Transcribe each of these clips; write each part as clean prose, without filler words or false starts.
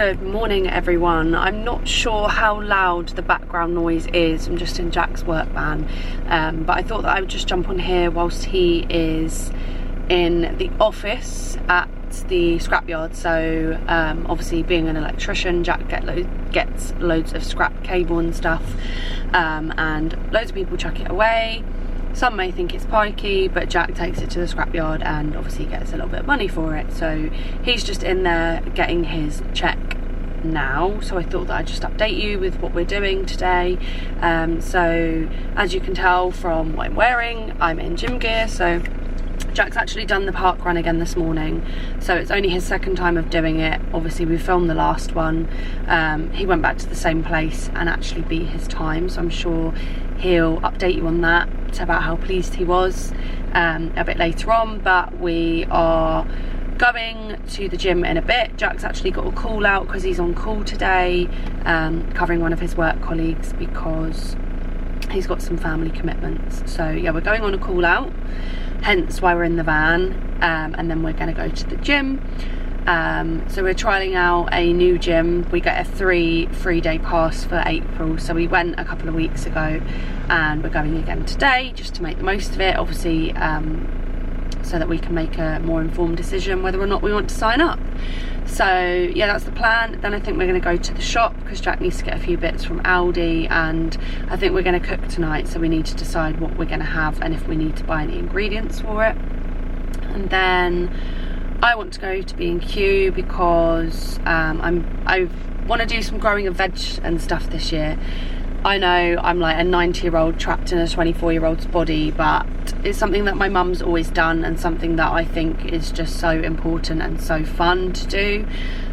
Good morning everyone. I'm not sure how loud the background noise is. I'm just in Jack's work van, but I thought that I would just jump on here whilst he is in the office at the scrapyard. So obviously being an electrician, Jack gets loads of scrap cable and stuff, and loads of people chuck it away. Some may think it's pikey, but Jack takes it to the scrapyard and obviously gets a little bit of money for it. So he's just in there getting his check now. So I thought that I'd just update you with what we're doing today. So as you can tell from what I'm wearing, I'm in gym gear. So Jack's actually done the park run again this morning. So it's only his second time of doing it. Obviously we filmed the last one. He went back to the same place and actually beat his time. So I'm sure he'll update you on that, about how pleased he was a bit later on. But we are going to the gym in a bit. Jack's actually got a call out because he's on call today, covering one of his work colleagues because he's got some family commitments. So yeah, we're going on a call out, hence why we're in the van, and then we're going to go to the gym. So we're trialling out a new gym. We get a three-day pass for April, so we went a couple of weeks ago and we're going again today just to make the most of it, obviously, so that we can make a more informed decision whether or not we want to sign up. So yeah, that's the plan. Then I think we're going to go to the shop because Jack needs to get a few bits from Aldi, and I think we're going to cook tonight, so we need to decide what we're going to have and if we need to buy any ingredients for it. And then I want to go to B&Q because I want to do some growing of veg and stuff this year. I know I'm like a 90-year-old trapped in a 24-year-old's body, but it's something that my mum's always done and something that I think is just so important and so fun to do.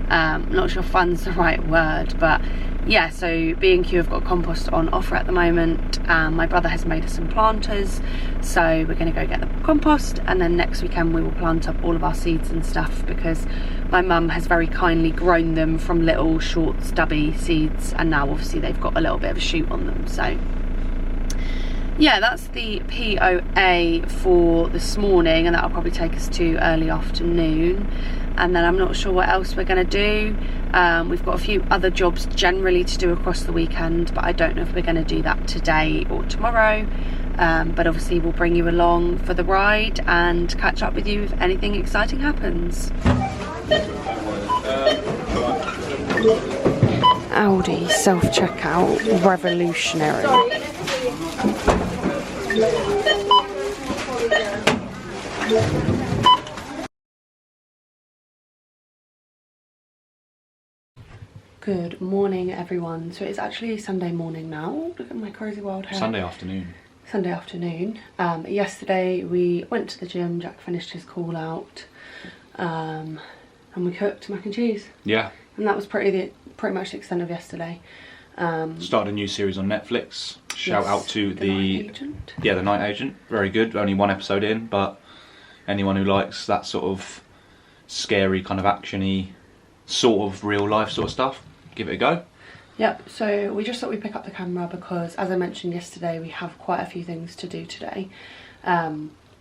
I'm not sure fun's the right word, but yeah, so B&Q have got compost on offer at the moment. My brother has made us some planters, so we're going to go get the compost, and then next weekend we will plant up all of our seeds and stuff because my mum has very kindly grown them from little short stubby seeds, and now obviously they've got a little bit of a shoot on them. So yeah, that's the POA for this morning, and that'll probably take us to early afternoon. And then I'm not sure what else we're going to do. We've got a few other jobs generally to do across the weekend, but I don't know if we're going to do that today or tomorrow. But obviously we'll bring you along for the ride and catch up with you if anything exciting happens. Aldi self-checkout, revolutionary. Good morning everyone. So it's actually Sunday morning now. Look at my crazy wild hair. Sunday afternoon. Yesterday we went to the gym, Jack finished his call out, and we cooked mac and cheese. Yeah. And that was pretty much the extent of yesterday. Started a new series on Netflix. Shout out to the Night Agent. Yeah, The Night Agent. Very good. Only one episode in, but anyone who likes that sort of scary, kind of actiony, sort of real life sort of stuff, give it a go. Yep, so we just thought we'd pick up the camera because, as I mentioned yesterday, we have quite a few things to do today.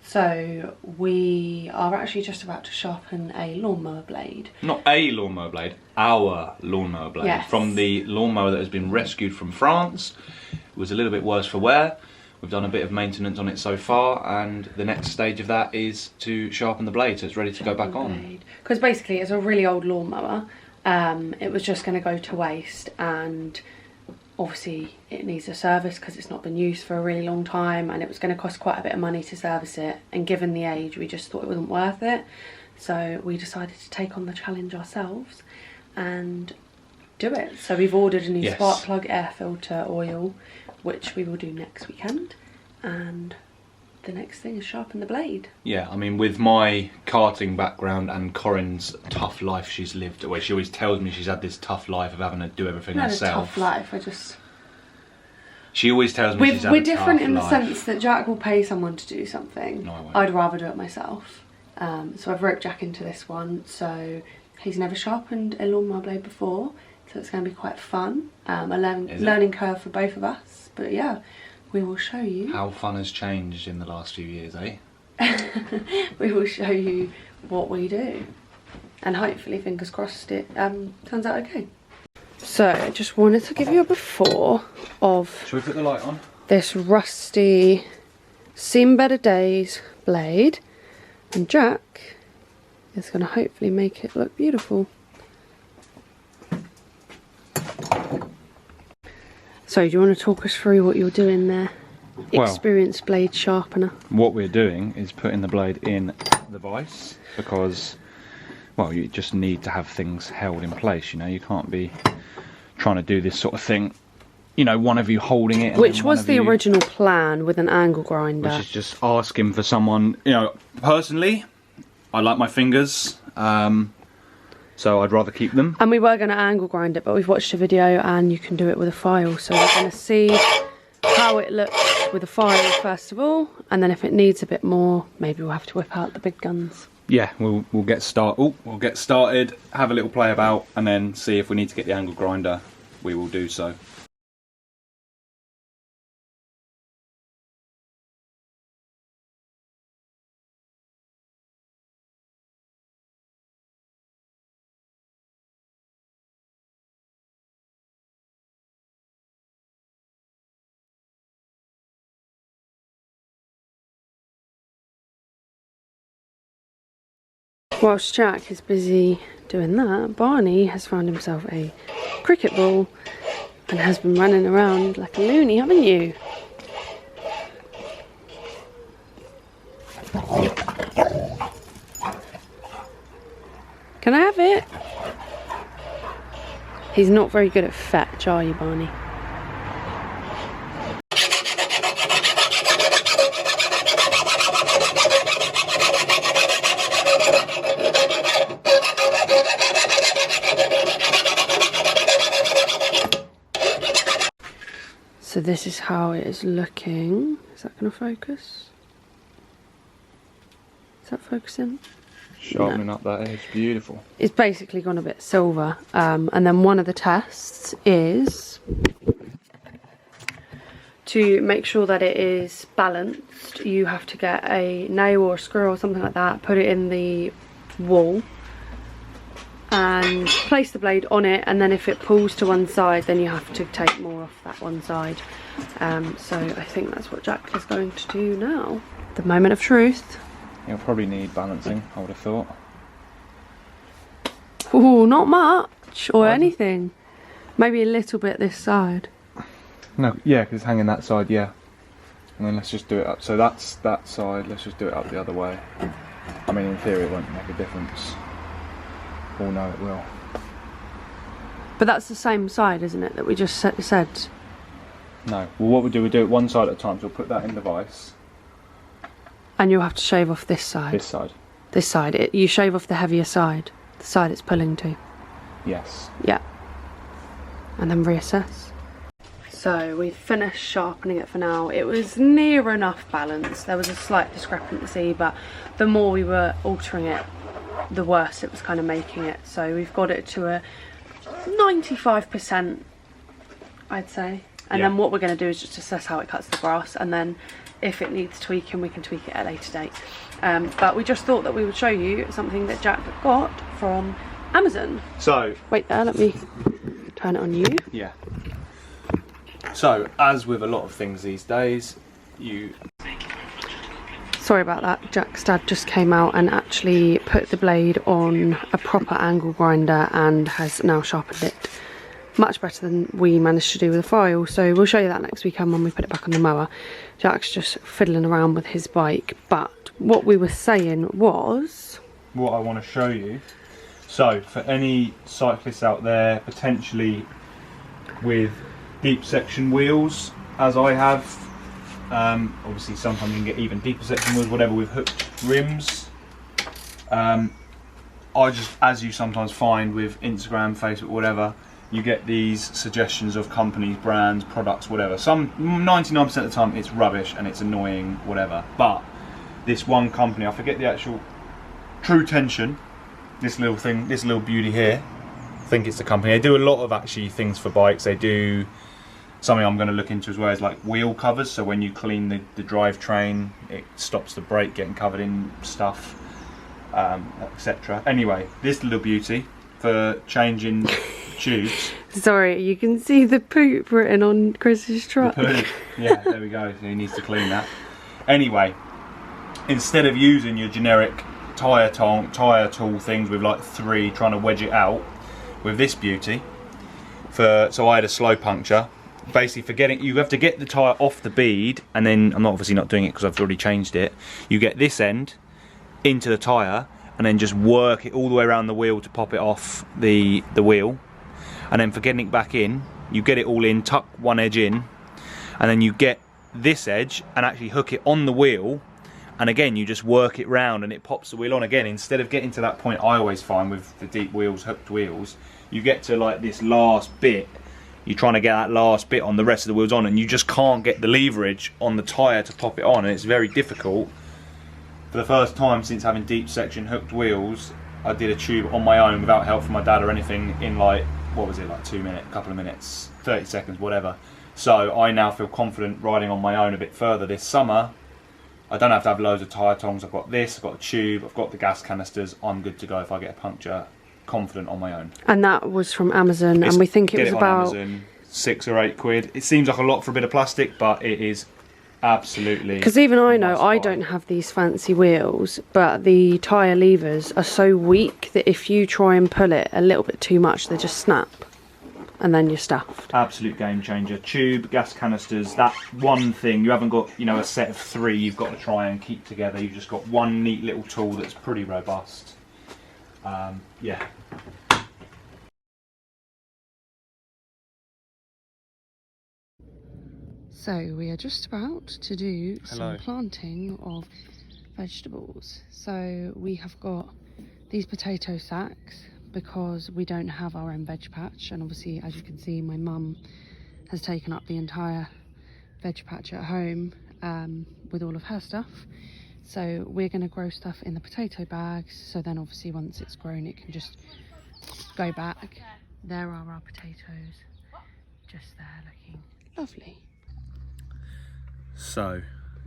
So we are actually just about to sharpen a lawnmower blade. Not a lawnmower blade, our lawnmower blade. Yes. From the lawnmower that has been rescued from France. It was a little bit worse for wear. We've done a bit of maintenance on it so far, and the next stage of that is to sharpen the blade so it's ready to go back on. Because basically it's a really old lawnmower. It was just going to go to waste, and obviously it needs a service because it's not been used for a really long time, and it was going to cost quite a bit of money to service it, and given the age we just thought it wasn't worth it. So we decided to take on the challenge ourselves and do it. So we've ordered a new spark plug air filter oil, which we will do next weekend, and the next thing is sharpen the blade. Yeah, I mean, with my karting background and Corinne's tough life she's lived, where she always tells me she's had this tough life of having to do everything herself. Tough life, She always tells me she's had a tough life. We're different in the sense that Jack will pay someone to do something. No, I won't. I'd rather do it myself. So I've roped Jack into this one, so he's never sharpened a lawnmower blade before, so it's going to be quite fun. A learning curve for both of us, but yeah. We will show you. How fun has changed in the last few years, eh? We will show you what we do. and hopefully, fingers crossed, it turns out okay. So I just wanted to give you a before of Shall we put the light on? This rusty Seen Better Days blade, and Jack is going to hopefully make it look beautiful. So do you want to talk us through what you're doing there? Well, Experienced blade sharpener. What we're doing is putting the blade in the vise because, well, you just need to have things held in place, you know. You can't be trying to do this sort of thing, you know, one of you holding it. Which was the original plan with an angle grinder. Which is just asking for someone, you know, personally, I like my fingers, so I'd rather keep them. And we were going to angle grind it, but we've watched a video and you can do it with a file. So we're going to see how it looks with a file first of all, and then if it needs a bit more, maybe we'll have to whip out the big guns. Yeah, we'll get started, have a little play about, and then see if we need to get the angle grinder, we will do so. Whilst Jack is busy doing that, Barney has found himself a cricket ball and has been running around like a loony, haven't you? Can I have it? He's not very good at fetch, are you, Barney? So this is how it is looking. Is that going to focus? Is that focusing? Sharpening up that edge, beautiful. It's basically gone a bit silver. And then one of the tests is to make sure that it is balanced. You have to get a nail or a screw or something like that, put it in the wall and place the blade on it, and then if it pulls to one side then you have to take more off that one side. So I think that's what Jack is going to do now. The moment of truth. You'll probably need balancing, I would have thought. Ooh, not much or anything. Maybe a little bit this side. No, yeah, because it's hanging that side, yeah. And then let's just do it up. So that's that side, let's just do it up the other way. I mean, in theory it won't make a difference. Oh no, it will. But that's the same side, isn't it, that we just said? No. Well, what we'll do it one side at a time. So we'll put that in the vise. And you'll have to shave off this side. This side. This side. You shave off the heavier side. The side it's pulling to. Yes. Yeah. And then reassess. So we've finished sharpening it for now. It was near enough balanced. There was a slight discrepancy, but the more we were altering it, the worse it was kind of making it. So we've got it to a 95%, I'd say. And then what we're going to do is just assess how it cuts the grass, and then if it needs tweaking, we can tweak it at a later date. But we just thought that we would show you something that Jack got from Amazon. So wait there, let me turn it on you. Yeah. So as with a lot of things these days, Sorry about that, Jack's dad just came out and actually put the blade on a proper angle grinder and has now sharpened it much better than we managed to do with a file. So we'll show you that next weekend when we put it back on the mower. Jack's just fiddling around with his bike, but what we were saying was... What I want to show you, so for any cyclists out there potentially with deep section wheels, as I have, obviously sometimes you can get even deeper section wheels, whatever, with hooked rims. I just, as you sometimes find with Instagram, Facebook, whatever, you get these suggestions of companies, brands, products, whatever. 99% of the time it's rubbish and it's annoying, whatever. But this one company, I forget the actual True Tension, this little thing, this little beauty here, I think it's the company. They do a lot of actually things for bikes. They do something I'm going to look into as well, is like wheel covers. So when you clean the drivetrain, it stops the brake getting covered in stuff. etc. Anyway, this little beauty for changing tubes. Sorry, you can see the poop written on Chris's truck. The poop. Yeah, there we go. He needs to clean that. Anyway, instead of using your generic tyre tool things with like 3 trying to wedge it out, with this beauty, so I had a slow puncture. Basically, you have to get the tyre off the bead, and then I'm obviously not doing it because I've already changed it. You get this end into the tyre, and then just work it all the way around the wheel to pop it off the wheel. And then for getting it back in, you get it all in, tuck one edge in, and then you get this edge and actually hook it on the wheel, and again you just work it round and it pops the wheel on again. Instead of getting to that point, I always find with the deep wheels, hooked wheels, you get to like this last bit, you're trying to get that last bit on, the rest of the wheels on, and you just can't get the leverage on the tyre to pop it on, and it's very difficult. For the first time since having deep section hooked wheels, I did a tube on my own without help from my dad or anything in like, what was it, like 2 minutes, a couple of minutes, 30 seconds, whatever. So I now feel confident riding on my own a bit further this summer. I don't have to have loads of tyre tongs. I've got this, I've got a tube, I've got the gas canisters. I'm good to go if I get a puncture, confident on my own. And that was from Amazon, and we think it was about Amazon, 6 or 8 quid. It seems like a lot for a bit of plastic, but it is absolutely. Because even I know I don't have these fancy wheels, but the tyre levers are so weak that if you try and pull it a little bit too much, they just snap, and then you're stuffed. Absolute game changer. Tube, gas canisters, that one thing. You haven't got, you know, a set of 3 you've got to try and keep together. You've just got one neat little tool that's pretty robust. Yeah. So we are just about to do some planting of vegetables. So we have got these potato sacks because we don't have our own veg patch, and obviously, as you can see, my mum has taken up the entire veg patch at home with all of her stuff. So we're going to grow stuff in the potato bags, so then obviously once it's grown it can just go back. There are our potatoes, just there, looking lovely. So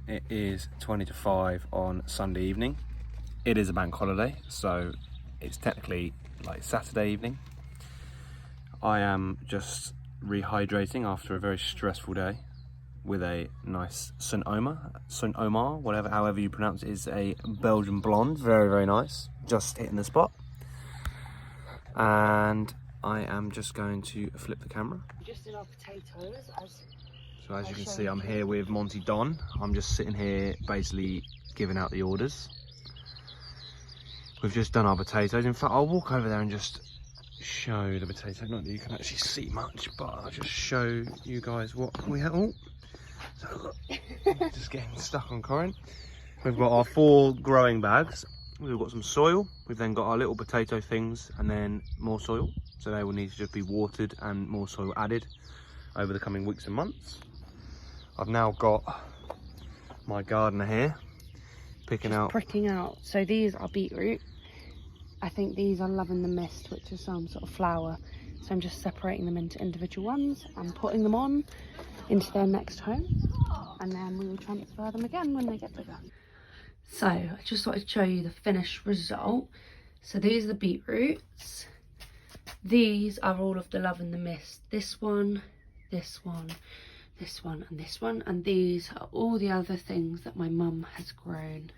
it is 20 to 5 on Sunday evening. It is a bank holiday, so it's technically like Saturday evening. I am just rehydrating after a very stressful day with a nice St. Omar, whatever, however you pronounce it, is a Belgian blonde, very, very nice, just hitting the spot. And I am just going to flip the camera. Just in our potatoes, so as you can see, I'm here with Monty Don. I'm just sitting here basically giving out the orders. We've just done our potatoes. In fact, I'll walk over there and just show the potato. Not that you can actually see much, but I'll just show you guys what we have. Oh, so look, just getting stuck on Corinne. We've got our 4 growing bags. We've got some soil. We've then got our little potato things, and then more soil. So they will need to just be watered and more soil added over the coming weeks and months. I've now got my gardener here pricking out. So these are beetroot. I think these are Loving the Mist, which is some sort of flower. So I'm just separating them into individual ones and putting them on into their next home, and then we will transfer them again when they get bigger. So I just thought I'd show you the finished result. So these are the beetroots. These are all of the Loving the Mist. This one, this one, this one, and this one. And these are all the other things that my mum has grown.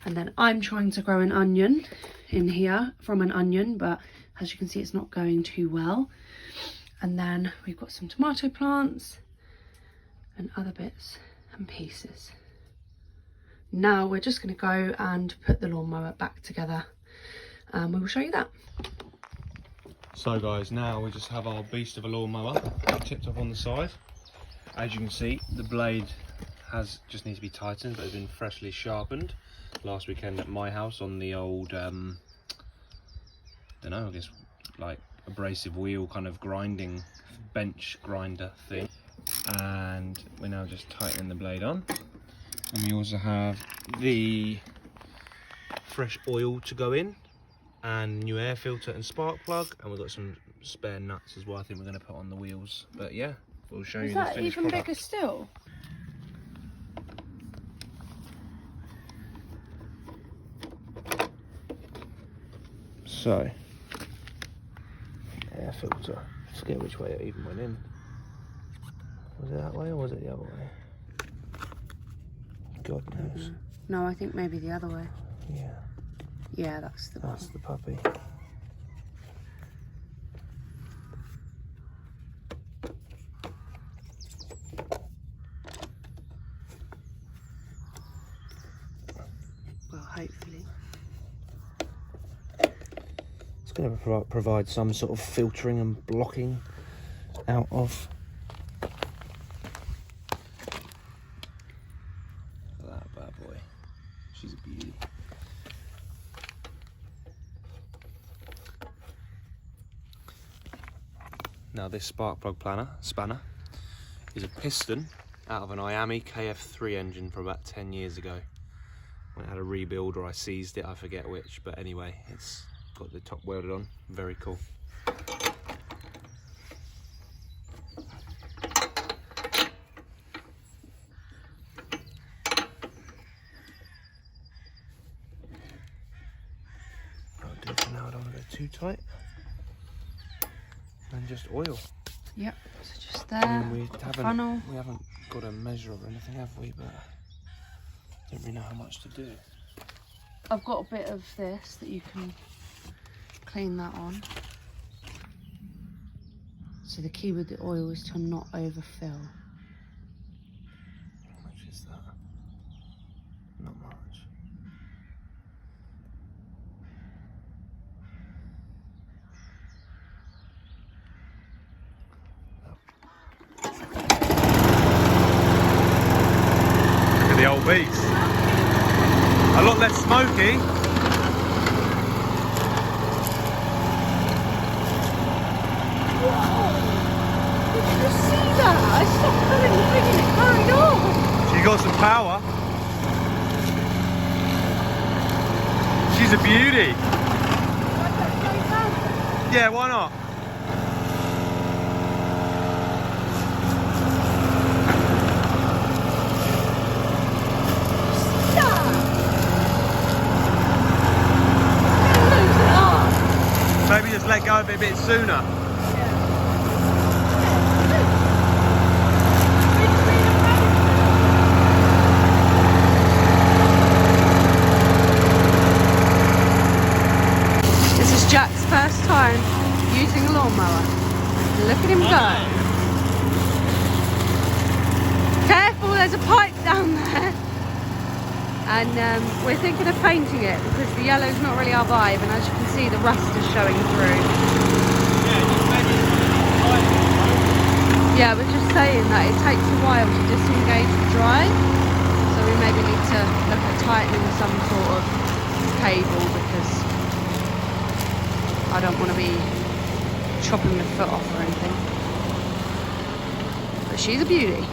And then I'm trying to grow an onion in here from an onion, but as you can see, it's not going too well. And then we've got some tomato plants and other bits and pieces. Now we're just going to go and put the lawnmower back together, and we will show you that. So guys, now we just have our beast of a lawnmower tipped up on the side. As you can see, the blade just needs to be tightened, but has been freshly sharpened last weekend at my house on the old I guess like abrasive wheel kind of grinding bench grinder thing. And we're now just tightening the blade on. And we also have the fresh oil to go in, and new air filter and spark plug, and we've got some spare nuts as well. I think we're going to put on the wheels, but yeah, we'll show you the finished product. Is that even bigger still? So, air filter. I forget which way it even went in. Was it that way or was it the other way? God knows. No, I think maybe the other way. Yeah. Yeah, that's the one. That's the puppy. Well, hopefully. It's going to provide some sort of filtering and blocking out of that bad boy. She's a beauty. Now this spark plug spanner is a piston out of an Iami KF3 engine from about 10 years ago. When I had a rebuild or I seized it, I forget which, but anyway, it's got the top welded on, very cool. I'll do it for now, I don't want to go too tight. And just oil. Yep, so just there, funnel. We haven't got a measure or anything, have we? But don't really know how much to do. I've got a bit of this that you can clean that on. So the key with the oil is to not overfill. How much is that? Not much. Look at the old beast. A lot less smoky. Whoa! Did you see that? I stopped pulling the thing and it carried on. She got some power. She's a beauty. Yeah, why not? Maybe just let go of it a bit sooner. This is Jack's first time using a lawnmower. Look at him go. Careful, there's a pipe down there. And we're thinking of painting it because the yellow's not really our vibe, and as you can see the rust is showing through. Yeah, we're just saying that it takes a while to disengage the drive, so we maybe need to look at tightening some sort of cable because I don't want to be chopping my foot off or anything. But she's a beauty.